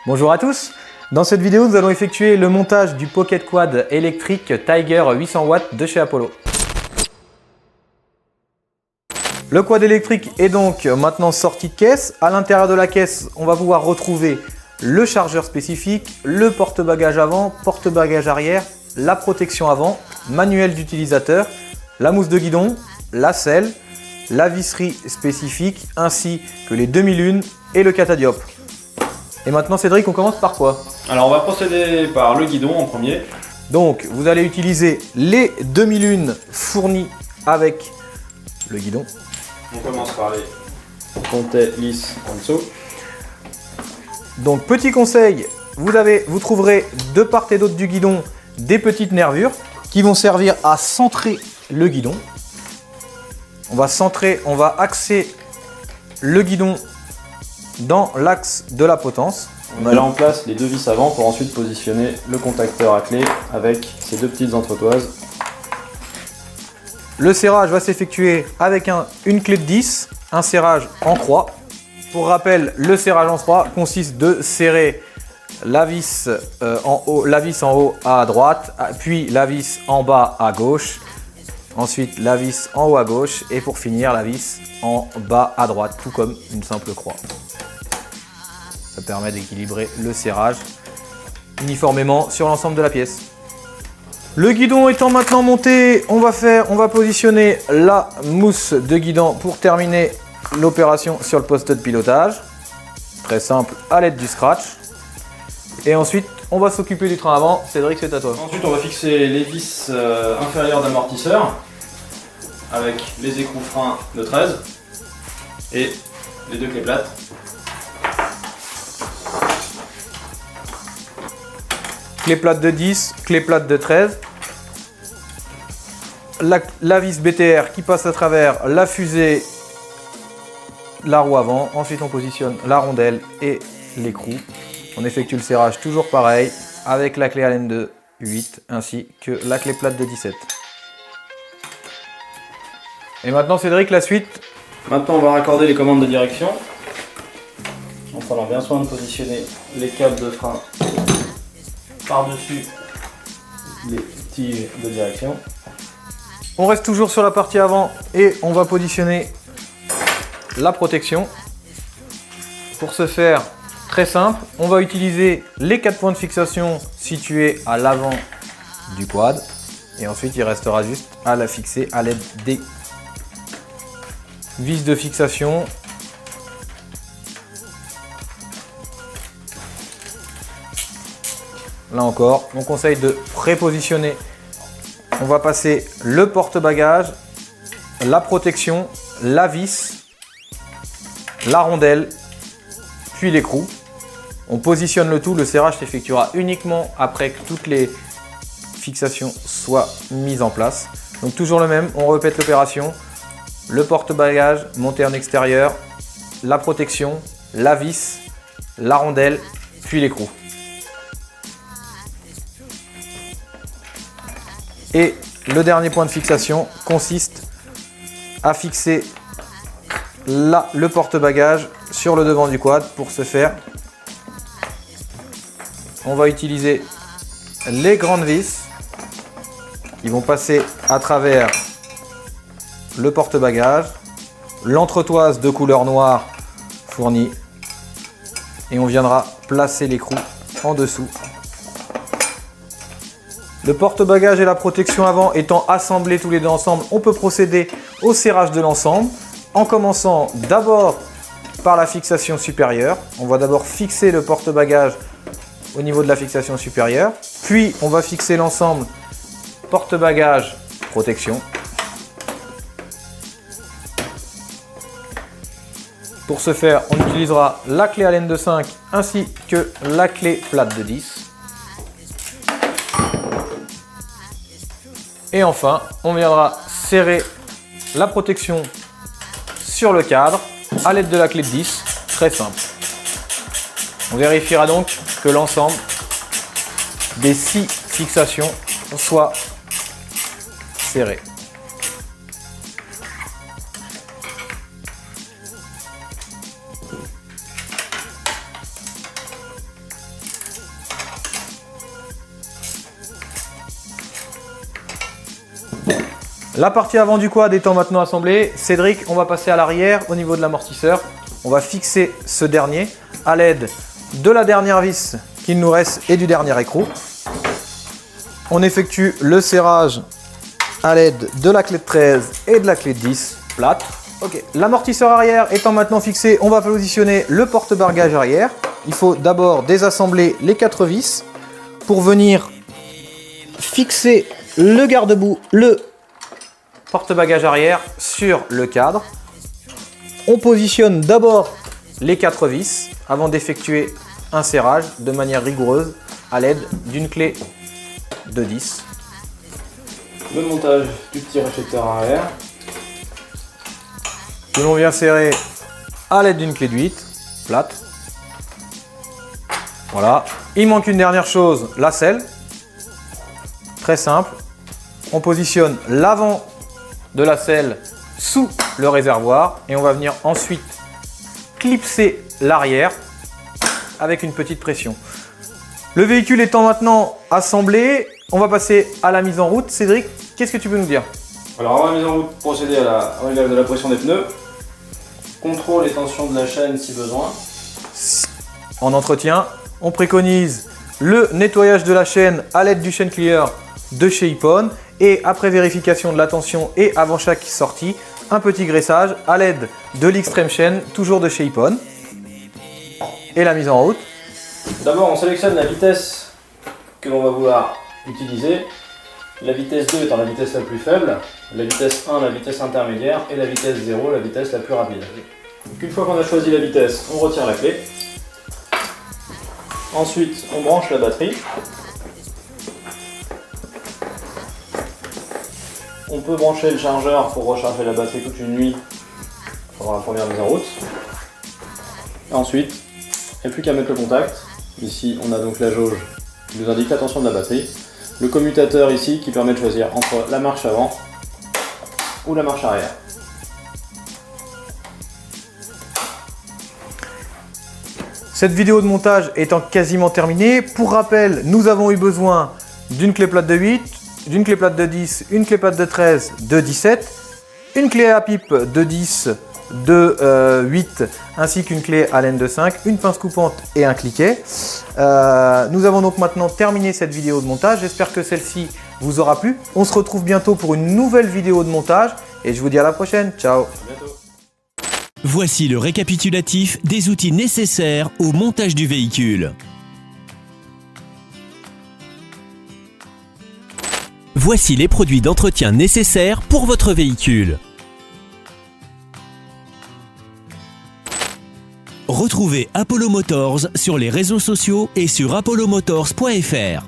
Bonjour à tous. Dans cette vidéo, nous allons effectuer le montage du Pocket Quad électrique Tiger 800 watts de chez Apollo. Le quad électrique est donc maintenant sorti de caisse. À l'intérieur de la caisse, on va pouvoir retrouver le chargeur spécifique, le porte-bagages avant, porte-bagages arrière, la protection avant, manuel d'utilisateur, la mousse de guidon, la selle, la visserie spécifique ainsi que les demi-lunes et le catadioptre. Et maintenant Cédric, on commence par quoi? Alors on va procéder par le guidon en premier. Donc vous allez utiliser les demi-lunes fournies avec le guidon. On commence par les pontets lisses en dessous. Donc petit conseil, vous trouverez de part et d'autre du guidon des petites nervures qui vont servir à centrer le guidon. On va axer le guidon dans l'axe de la potence. On met là en place les deux vis avant pour ensuite positionner le contacteur à clé avec ces deux petites entretoises. Le serrage va s'effectuer avec une clé de 10, un serrage en croix. Pour rappel, le serrage en croix consiste de serrer la vis en haut à droite, puis la vis en bas à gauche, ensuite la vis en haut à gauche et pour finir la vis en bas à droite, tout comme une simple croix. Ça permet d'équilibrer le serrage uniformément sur l'ensemble de la pièce. Le guidon étant maintenant monté, on va positionner la mousse de guidon pour terminer l'opération sur le poste de pilotage. Très simple, à l'aide du scratch. Et ensuite, on va s'occuper du train avant. Cédric, c'est à toi. Ensuite, on va fixer les vis inférieures d'amortisseur avec les écrous freins de 13 et les deux clés plates. Clé plate de 10, clé plate de 13. La vis BTR qui passe à travers la fusée, la roue avant. Ensuite, on positionne la rondelle et l'écrou. On effectue le serrage toujours pareil avec la clé Allen de 8 ainsi que la clé plate de 17. Et maintenant, Cédric, la suite. Maintenant, on va raccorder les commandes de direction en prenant bien soin de positionner les câbles de frein par-dessus les tiges de direction. On reste toujours sur la partie avant et on va positionner la protection. Pour ce faire, très simple, on va utiliser les 4 points de fixation situés à l'avant du quad et ensuite il restera juste à la fixer à l'aide des vis de fixation. Là encore, on conseille de prépositionner. On va passer le porte-bagages, la protection, la vis, la rondelle, puis l'écrou. On positionne le tout, le serrage s'effectuera uniquement après que toutes les fixations soient mises en place. Donc toujours le même, on répète l'opération. Le porte-bagages monté en extérieur, la protection, la vis, la rondelle, puis l'écrou. Et le dernier point de fixation consiste à fixer le porte-bagages sur le devant du quad. Pour ce faire, on va utiliser les grandes vis qui vont passer à travers le porte-bagages, l'entretoise de couleur noire fournie et on viendra placer l'écrou en dessous. Le porte-bagages et la protection avant étant assemblés tous les deux ensemble, on peut procéder au serrage de l'ensemble en commençant d'abord par la fixation supérieure. On va d'abord fixer le porte-bagages au niveau de la fixation supérieure, puis on va fixer l'ensemble porte-bagages protection. Pour ce faire, on utilisera la clé Allen de 5 ainsi que la clé plate de 10. Et enfin, on viendra serrer la protection sur le cadre à l'aide de la clé de 10, très simple. On vérifiera donc que l'ensemble des 6 fixations soit serré. La partie avant du quad étant maintenant assemblée, Cédric, on va passer à l'arrière au niveau de l'amortisseur. On va fixer ce dernier à l'aide de la dernière vis qu'il nous reste et du dernier écrou. On effectue le serrage à l'aide de la clé de 13 et de la clé de 10 plate. Ok, l'amortisseur arrière étant maintenant fixé, on va positionner le porte-bagages arrière. Il faut d'abord désassembler les 4 vis pour venir fixer le garde-boue, le porte-bagages arrière sur le cadre. On positionne d'abord les 4 vis avant d'effectuer un serrage de manière rigoureuse à l'aide d'une clé de 10. Le montage du petit réflecteur arrière. Que l'on vient serrer à l'aide d'une clé de 8 plate. Voilà. Il manque une dernière chose, la selle. Très simple. On positionne l'avant de la selle sous le réservoir et on va venir ensuite clipser l'arrière avec une petite pression. Le véhicule étant maintenant assemblé, on va passer à la mise en route. Cédric, qu'est-ce que tu peux nous dire? Alors avant la mise en route, procéder à la réglage de la pression des pneus. Contrôle et tension de la chaîne si besoin. En entretien, on préconise le nettoyage de la chaîne à l'aide du chain cleaner de chez Ippon. Et après vérification de la tension et avant chaque sortie, un petit graissage à l'aide de l'Xtreme Chain, toujours de chez Ippon. Et la mise en route. D'abord, on sélectionne la vitesse que l'on va vouloir utiliser. La vitesse 2 étant la vitesse la plus faible, la vitesse 1 la vitesse intermédiaire et la vitesse 0 la vitesse la plus rapide. Donc, une fois qu'on a choisi la vitesse, on retire la clé. Ensuite, on branche la batterie. On peut brancher le chargeur pour recharger la batterie toute une nuit pendant la première mise en route. Et ensuite, il n'y a plus qu'à mettre le contact. Ici, on a donc la jauge qui nous indique la tension de la batterie. Le commutateur ici qui permet de choisir entre la marche avant ou la marche arrière. Cette vidéo de montage étant quasiment terminée, pour rappel, nous avons eu besoin d'une clé plate de 8, d'une clé plate de 10, une clé plate de 13, de 17, une clé à pipe de 10, de 8, ainsi qu'une clé Allen de 5, une pince coupante et un cliquet. Nous avons donc maintenant terminé cette vidéo de montage. J'espère que celle-ci vous aura plu. On se retrouve bientôt pour une nouvelle vidéo de montage et je vous dis à la prochaine. Ciao. À bientôt. Voici le récapitulatif des outils nécessaires au montage du véhicule. Voici les produits d'entretien nécessaires pour votre véhicule. Retrouvez Apollo Motors sur les réseaux sociaux et sur apollomotors.fr.